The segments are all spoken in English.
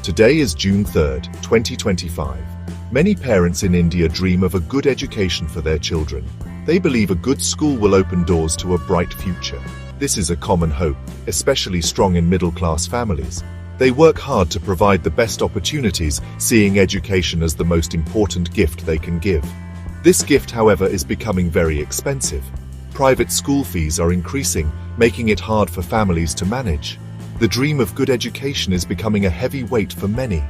Today is June 3rd, 2025. Many parents in India dream of a good education for their children. They believe a good school will open doors to a bright future. This is a common hope, especially strong in middle-class families. They work hard to provide the best opportunities, seeing education as the most important gift they can give. This gift, however, is becoming very expensive. Private school fees are increasing, making it hard for families to manage. The dream of good education is becoming a heavy weight for many.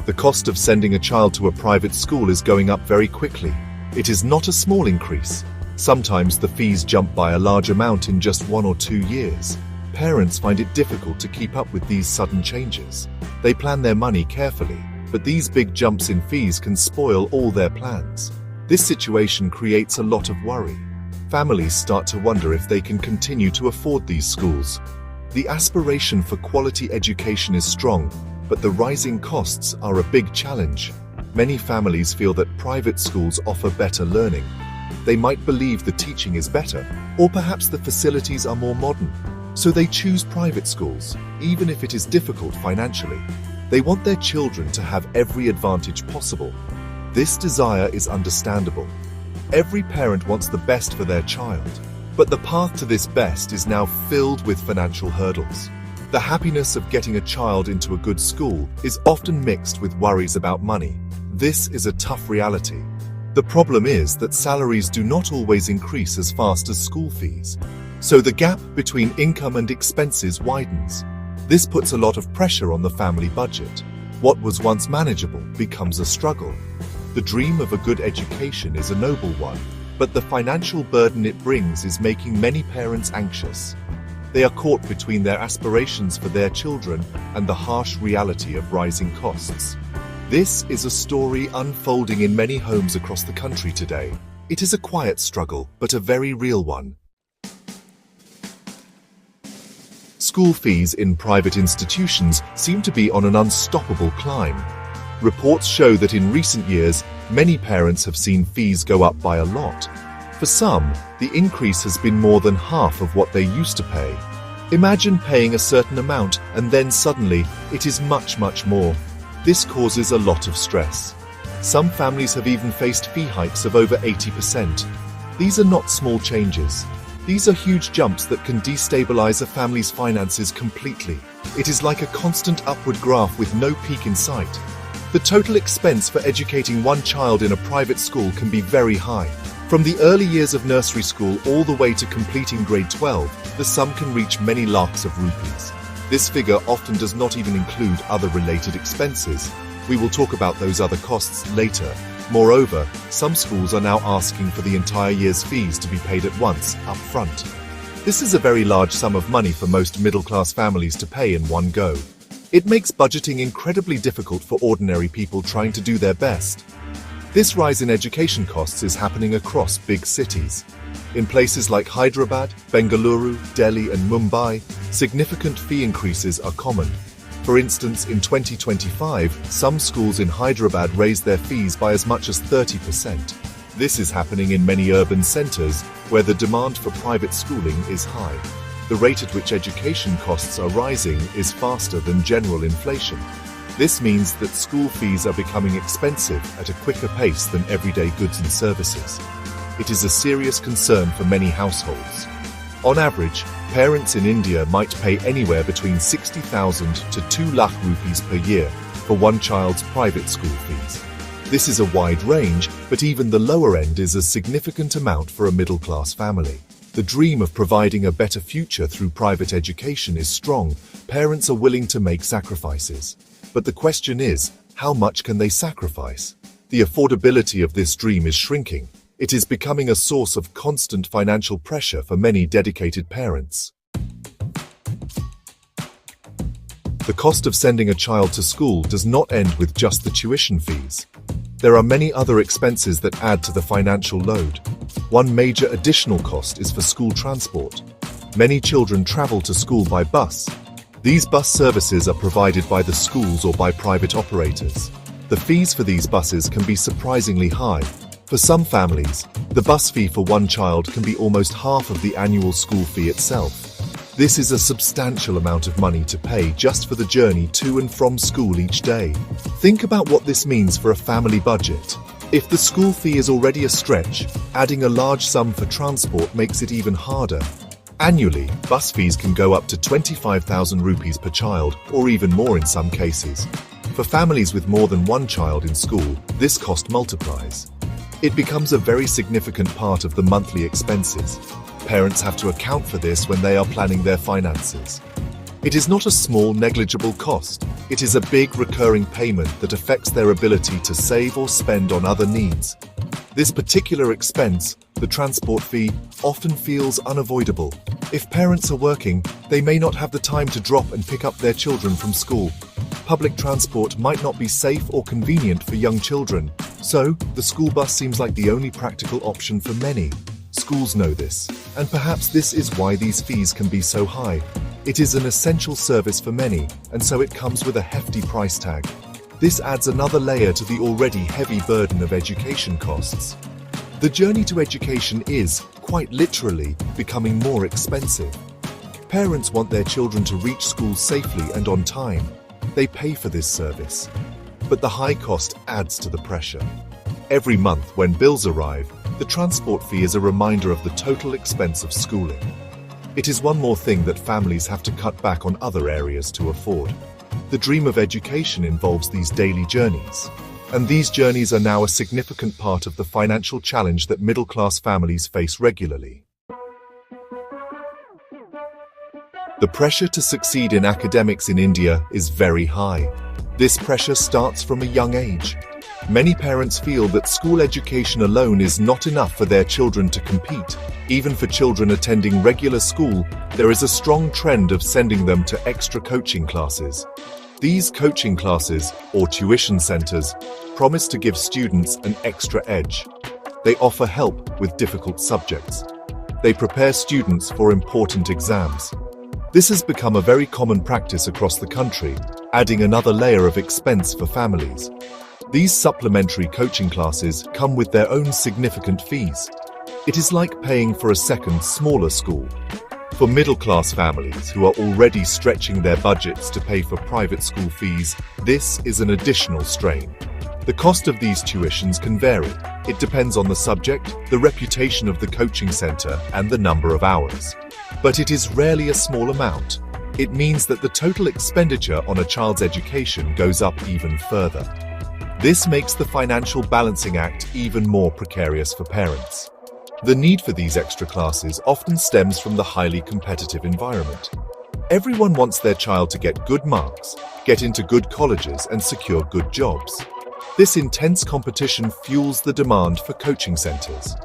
The cost of sending a child to a private school is going up very quickly. It is not a small increase. Sometimes the fees jump by a large amount in just 1 or 2 years. Parents find it difficult to keep up with these sudden changes. They plan their money carefully, but these big jumps in fees can spoil all their plans. This situation creates a lot of worry. Families start to wonder if they can continue to afford these schools. The aspiration for quality education is strong, but the rising costs are a big challenge. Many families feel that private schools offer better learning. They might believe the teaching is better, or perhaps the facilities are more modern. So they choose private schools, even if it is difficult financially. They want their children to have every advantage possible. This desire is understandable. Every parent wants the best for their child, but the path to this best is now filled with financial hurdles. The happiness of getting a child into a good school is often mixed with worries about money. This is a tough reality. The problem is that salaries do not always increase as fast as school fees. So the gap between income and expenses widens. This puts a lot of pressure on the family budget. What was once manageable becomes a struggle. The dream of a good education is a noble one, but the financial burden it brings is making many parents anxious. They are caught between their aspirations for their children and the harsh reality of rising costs. This is a story unfolding in many homes across the country today. It is a quiet struggle, but a very real one. School fees in private institutions seem to be on an unstoppable climb. Reports show that in recent years, many parents have seen fees go up by a lot. For some, the increase has been more than half of what they used to pay. Imagine paying a certain amount and then suddenly it is much more. This causes a lot of stress. Some families have even faced fee hikes of over 80%. These are not small changes. These are huge jumps that can destabilize a family's finances completely. It is like a constant upward graph with no peak in sight. The total expense for educating one child in a private school can be very high. From the early years of nursery school all the way to completing grade 12, the sum can reach many lakhs of rupees. This figure often does not even include other related expenses. We will talk about those other costs later. Moreover, some schools are now asking for the entire year's fees to be paid at once, up front. This is a very large sum of money for most middle-class families to pay in one go. It makes budgeting incredibly difficult for ordinary people trying to do their best. This rise in education costs is happening across big cities. In places like Hyderabad, Bengaluru, Delhi, and Mumbai, significant fee increases are common. For instance, in 2025, some schools in Hyderabad raised their fees by as much as 30%. This is happening in many urban centers where the demand for private schooling is high. The rate at which education costs are rising is faster than general inflation. This means that school fees are becoming expensive at a quicker pace than everyday goods and services. It is a serious concern for many households. On average, parents in India might pay anywhere between 60,000 to 2 lakh rupees per year for one child's private school fees. This is a wide range, but even the lower end is a significant amount for a middle-class family. The dream of providing a better future through private education is strong. Parents are willing to make sacrifices. But the question is, how much can they sacrifice? The affordability of this dream is shrinking. It is becoming a source of constant financial pressure for many dedicated parents. The cost of sending a child to school does not end with just the tuition fees. There are many other expenses that add to the financial load. One major additional cost is for school transport. Many children travel to school by bus. These bus services are provided by the schools or by private operators. The fees for these buses can be surprisingly high. For some families, the bus fee for one child can be almost half of the annual school fee itself. This is a substantial amount of money to pay just for the journey to and from school each day. Think about what this means for a family budget. If the school fee is already a stretch, adding a large sum for transport makes it even harder. Annually, bus fees can go up to 25,000 rupees per child, or even more in some cases. For families with more than one child in school, this cost multiplies. It becomes a very significant part of the monthly expenses. Parents have to account for this when they are planning their finances. It is not a small, negligible cost. It is a big recurring payment that affects their ability to save or spend on other needs. This particular expense, the transport fee, often feels unavoidable. If parents are working, they may not have the time to drop and pick up their children from school. Public transport might not be safe or convenient for young children, so the school bus seems like the only practical option for many. Schools know this, and perhaps this is why these fees can be so high. It is an essential service for many, and so it comes with a hefty price tag. This adds another layer to the already heavy burden of education costs. The journey to education is, quite literally, becoming more expensive. Parents want their children to reach school safely and on time. They pay for this service. But the high cost adds to the pressure. Every month when bills arrive, the transport fee is a reminder of the total expense of schooling. It is one more thing that families have to cut back on other areas to afford. The dream of education involves these daily journeys, and these journeys are now a significant part of the financial challenge that middle-class families face regularly. The pressure to succeed in academics in India is very high. This pressure starts from a young age. Many parents feel that school education alone is not enough for their children to compete. Even for children attending regular school, there is a strong trend of sending them to extra coaching classes. These coaching classes, or tuition centers, promise to give students an extra edge. They offer help with difficult subjects. They prepare students for important exams. This has become a very common practice across the country, adding another layer of expense for families. These supplementary coaching classes come with their own significant fees. It is like paying for a second, smaller school. For middle-class families who are already stretching their budgets to pay for private school fees, this is an additional strain. The cost of these tuitions can vary. It depends on the subject, the reputation of the coaching center, and the number of hours. But it is rarely a small amount. It means that the total expenditure on a child's education goes up even further. This makes the financial balancing act even more precarious for parents. The need for these extra classes often stems from the highly competitive environment. Everyone wants their child to get good marks, get into good colleges, and secure good jobs. This intense competition fuels the demand for coaching centers.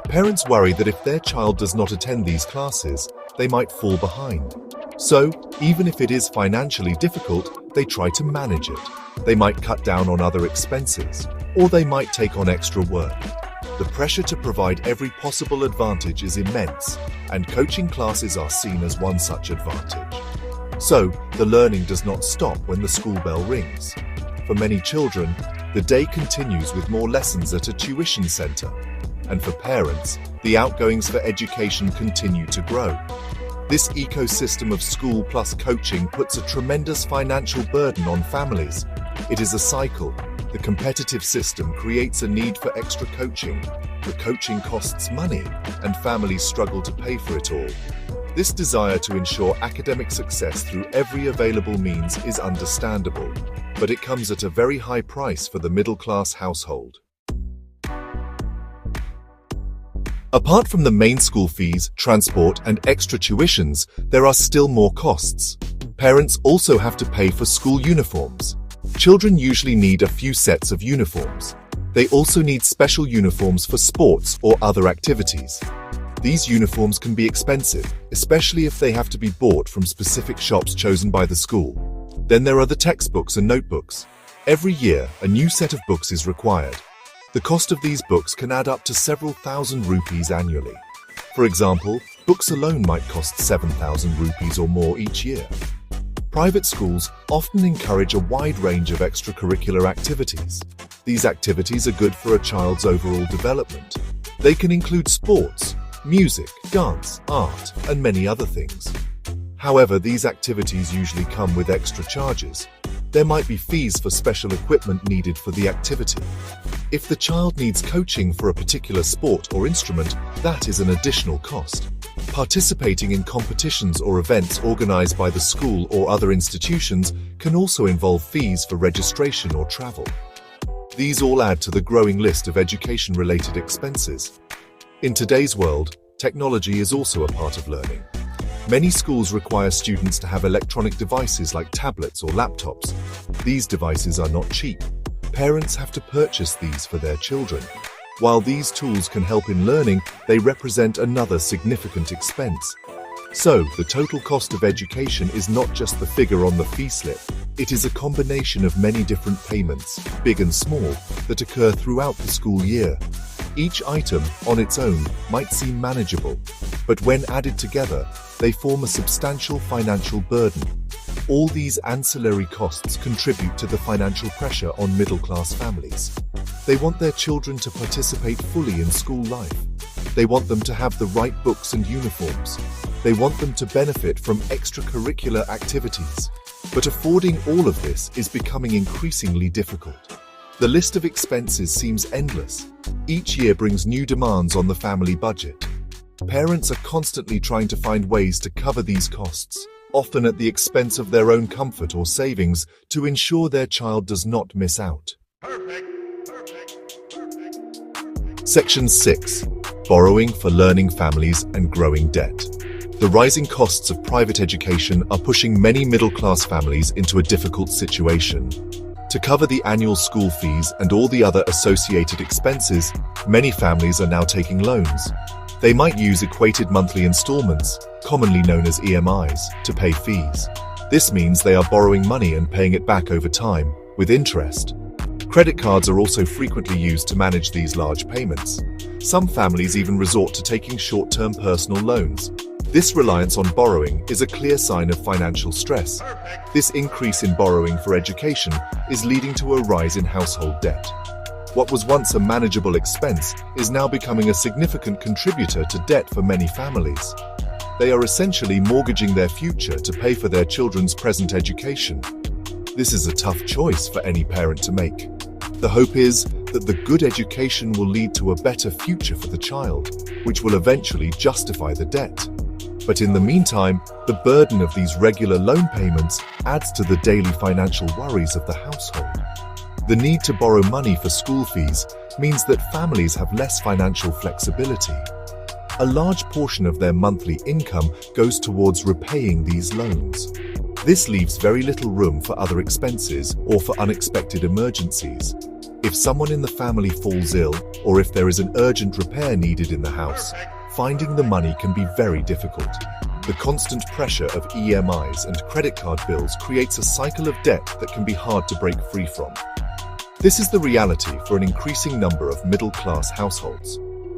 Parents worry that if their child does not attend these classes, they might fall behind. So, even if it is financially difficult, they try to manage it. They might cut down on other expenses, or they might take on extra work. The pressure to provide every possible advantage is immense, and coaching classes are seen as one such advantage. So, the learning does not stop when the school bell rings. For many children, the day continues with more lessons at a tuition center. And for parents, the outgoings for education continue to grow. This ecosystem of school plus coaching puts a tremendous financial burden on families. It is a cycle. The competitive system creates a need for extra coaching. The coaching costs money, and families struggle to pay for it all. This desire to ensure academic success through every available means is understandable, but it comes at a very high price for the middle-class household. Apart from the main school fees, transport, and extra tuitions, there are still more costs. Parents also have to pay for school uniforms. Children usually need a few sets of uniforms. They also need special uniforms for sports or other activities. These uniforms can be expensive, especially if they have to be bought from specific shops chosen by the school. Then there are the textbooks and notebooks. Every year, a new set of books is required. The cost of these books can add up to several thousand rupees annually. For example, books alone might cost 7,000 rupees or more each year. Private schools often encourage a wide range of extracurricular activities. These activities are good for a child's overall development. They can include sports, music, dance, art, and many other things. However, these activities usually come with extra charges. There might be fees for special equipment needed for the activity. If the child needs coaching for a particular sport or instrument, that is an additional cost. Participating in competitions or events organized by the school or other institutions can also involve fees for registration or travel. These all add to the growing list of education-related expenses. In today's world, technology is also a part of learning. Many schools require students to have electronic devices like tablets or laptops. These devices are not cheap. Parents have to purchase these for their children. While these tools can help in learning, they represent another significant expense. So, the total cost of education is not just the figure on the fee slip. It is a combination of many different payments, big and small, that occur throughout the school year. Each item, on its own, might seem manageable, but when added together, they form a substantial financial burden. All these ancillary costs contribute to the financial pressure on middle-class families. They want their children to participate fully in school life. They want them to have the right books and uniforms. They want them to benefit from extracurricular activities. But affording all of this is becoming increasingly difficult. The list of expenses seems endless. Each year brings new demands on the family budget. Parents are constantly trying to find ways to cover these costs, often at the expense of their own comfort or savings, to ensure their child does not miss out. Section 6. Borrowing for learning families and growing debt. The rising costs of private education are pushing many middle-class families into a difficult situation. To cover the annual school fees and all the other associated expenses, many families are now taking loans. They might use equated monthly installments, commonly known as EMIs, to pay fees. This means they are borrowing money and paying it back over time, with interest. Credit cards are also frequently used to manage these large payments. Some families even resort to taking short-term personal loans. This reliance on borrowing is a clear sign of financial stress. This increase in borrowing for education is leading to a rise in household debt. What was once a manageable expense is now becoming a significant contributor to debt for many families. They are essentially mortgaging their future to pay for their children's present education. This is a tough choice for any parent to make. The hope is that the good education will lead to a better future for the child, which will eventually justify the debt. But in the meantime, the burden of these regular loan payments adds to the daily financial worries of the household. The need to borrow money for school fees means that families have less financial flexibility. A large portion of their monthly income goes towards repaying these loans. This leaves very little room for other expenses or for unexpected emergencies. If someone in the family falls ill, or if there is an urgent repair needed in the house, finding the money can be very difficult. The constant pressure of EMIs and credit card bills creates a cycle of debt that can be hard to break free from. This is the reality for an increasing number of middle-class households.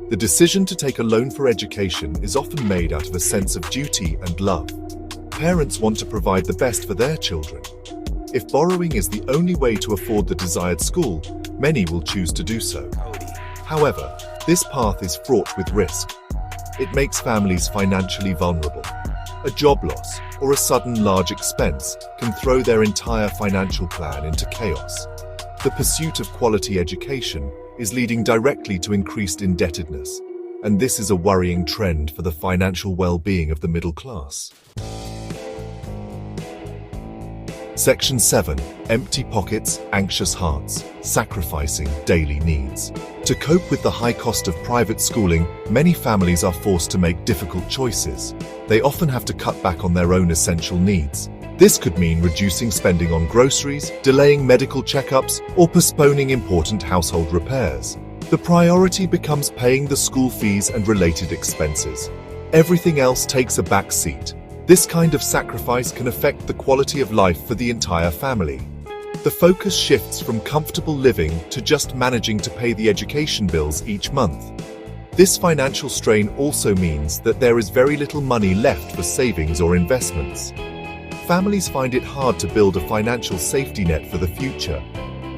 The decision to take a loan for education is often made out of a sense of duty and love. Parents want to provide the best for their children. If borrowing is the only way to afford the desired school, many will choose to do so. However, this path is fraught with risk. It makes families financially vulnerable. A job loss or a sudden large expense can throw their entire financial plan into chaos. The pursuit of quality education is leading directly to increased indebtedness, and this is a worrying trend for the financial well-being of the middle class. Section 7. Empty pockets, anxious hearts, sacrificing daily needs. To cope with the high cost of private schooling, many families are forced to make difficult choices. They often have to cut back on their own essential needs. This could mean reducing spending on groceries, delaying medical checkups, or postponing important household repairs. The priority becomes paying the school fees and related expenses. Everything else takes a back seat. This kind of sacrifice can affect the quality of life for the entire family. The focus shifts from comfortable living to just managing to pay the education bills each month. This financial strain also means that there is very little money left for savings or investments. Families find it hard to build a financial safety net for the future.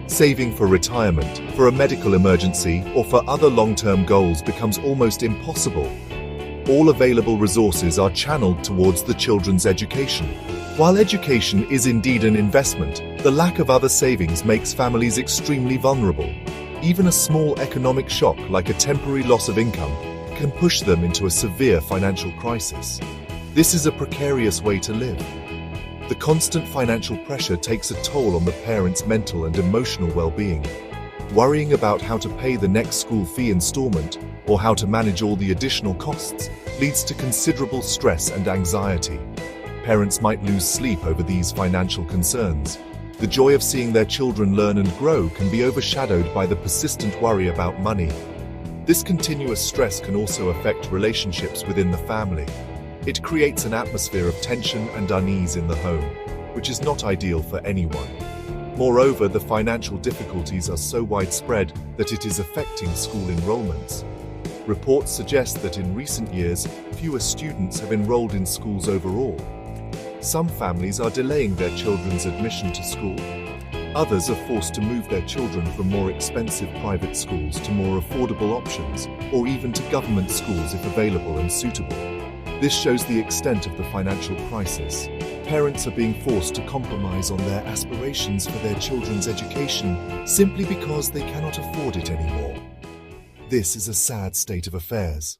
Saving for retirement, for a medical emergency, or for other long-term goals becomes almost impossible. all available resources are channeled towards the children's education. While education is indeed an investment, the lack of other savings makes families extremely vulnerable. Even a small economic shock, like a temporary loss of income, can push them into a severe financial crisis. This is a precarious way to live. The constant financial pressure takes a toll on the parents' mental and emotional well-being. Worrying about how to pay the next school fee installment or how to manage all the additional costs leads to considerable stress and anxiety. Parents might lose sleep over these financial concerns. The joy of seeing their children learn and grow can be overshadowed by the persistent worry about money. This continuous stress can also affect relationships within the family. It creates an atmosphere of tension and unease in the home, which is not ideal for anyone. Moreover, the financial difficulties are so widespread that it is affecting school enrollments. Reports suggest that in recent years, fewer students have enrolled in schools overall. Some families are delaying their children's admission to school. Others are forced to move their children from more expensive private schools to more affordable options, or even to government schools if available and suitable. This shows the extent of the financial crisis. Parents are being forced to compromise on their aspirations for their children's education simply because they cannot afford it anymore. This is a sad state of affairs.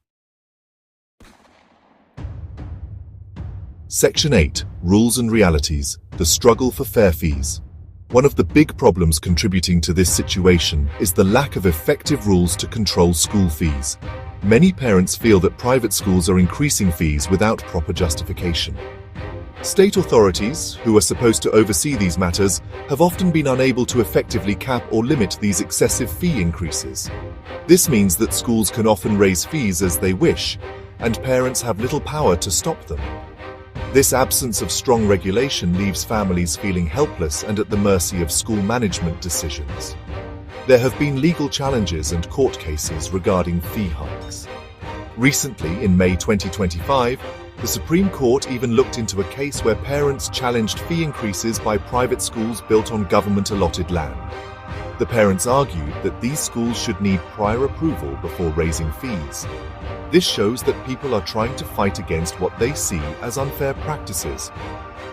Section 8. Rules and Realities. The struggle for fair fees. One of the big problems contributing to this situation is the lack of effective rules to control school fees. Many parents feel that private schools are increasing fees without proper justification. State authorities, who are supposed to oversee these matters, have often been unable to effectively cap or limit these excessive fee increases. This means that schools can often raise fees as they wish, and parents have little power to stop them. This absence of strong regulation leaves families feeling helpless and at the mercy of school management decisions. There have been legal challenges and court cases regarding fee hikes. Recently, in May 2025, the Supreme Court even looked into a case where parents challenged fee increases by private schools built on government-allotted land. The parents argued that these schools should need prior approval before raising fees. This shows that people are trying to fight against what they see as unfair practices.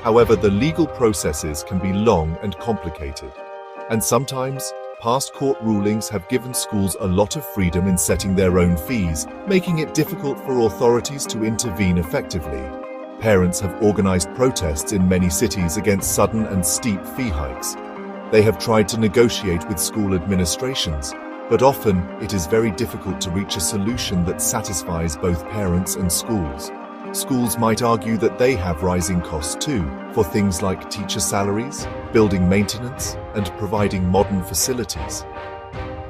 However, the legal processes can be long and complicated, and sometimes past court rulings have given schools a lot of freedom in setting their own fees, making it difficult for authorities to intervene effectively. Parents have organized protests in many cities against sudden and steep fee hikes. They have tried to negotiate with school administrations, but often it is very difficult to reach a solution that satisfies both parents and schools. Schools might argue that they have rising costs too, for things like teacher salaries, building maintenance, and providing modern facilities.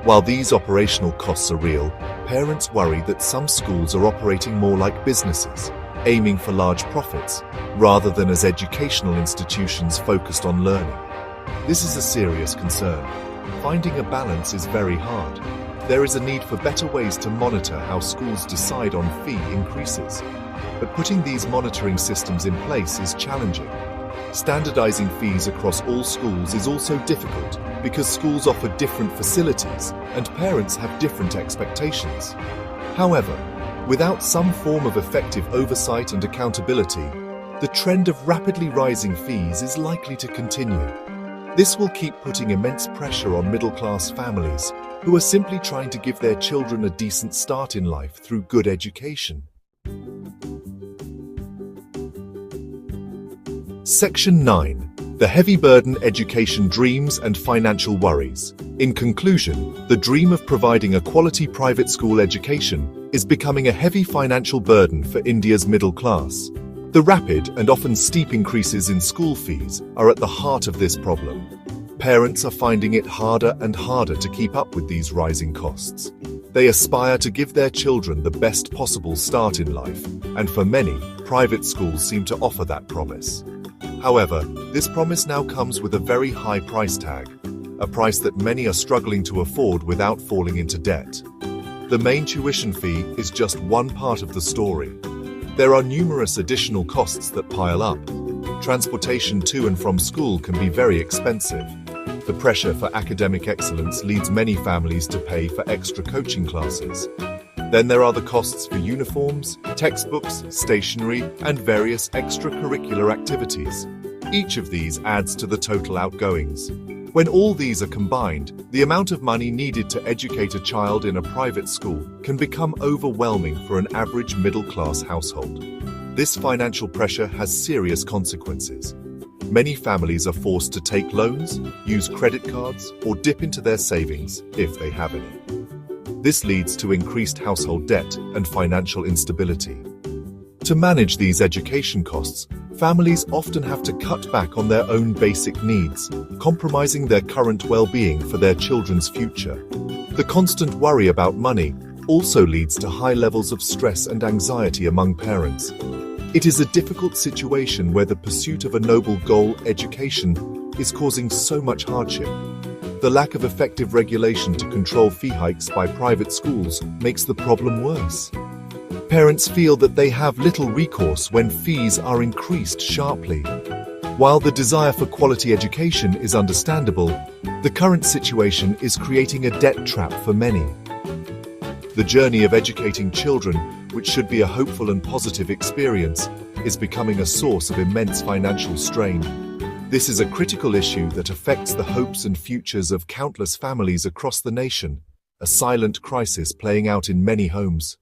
While these operational costs are real, parents worry that some schools are operating more like businesses, aiming for large profits, rather than as educational institutions focused on learning. This is a serious concern. Finding a balance is very hard. There is a need for better ways to monitor how schools decide on fee increases. But putting these monitoring systems in place is challenging. Standardizing fees across all schools is also difficult because schools offer different facilities and parents have different expectations. However, without some form of effective oversight and accountability, the trend of rapidly rising fees is likely to continue. This will keep putting immense pressure on middle-class families who are simply trying to give their children a decent start in life through good education. Section 9. The heavy burden education dreams and financial worries. In conclusion, the dream of providing a quality private school education is becoming a heavy financial burden for India's middle class. The rapid and often steep increases in school fees are at the heart of this problem. Parents are finding it harder and harder to keep up with these rising costs. They aspire to give their children the best possible start in life, and for many, private schools seem to offer that promise. However, this promise now comes with a very high price tag, a price that many are struggling to afford without falling into debt. The main tuition fee is just one part of the story. There are numerous additional costs that pile up. Transportation to and from school can be very expensive. The pressure for academic excellence leads many families to pay for extra coaching classes. Then there are the costs for uniforms, textbooks, stationery, and various extracurricular activities. Each of these adds to the total outgoings. When all these are combined, the amount of money needed to educate a child in a private school can become overwhelming for an average middle-class household. This financial pressure has serious consequences. Many families are forced to take loans, use credit cards, or dip into their savings if they have any. This leads to increased household debt and financial instability. To manage these education costs, families often have to cut back on their own basic needs, compromising their current well-being for their children's future. The constant worry about money also leads to high levels of stress and anxiety among parents. It is a difficult situation where the pursuit of a noble goal, education, is causing so much hardship. The lack of effective regulation to control fee hikes by private schools makes the problem worse. Parents feel that they have little recourse when fees are increased sharply. While the desire for quality education is understandable, the current situation is creating a debt trap for many. The journey of educating children, which should be a hopeful and positive experience, is becoming a source of immense financial strain. This is a critical issue that affects the hopes and futures of countless families across the nation, a silent crisis playing out in many homes.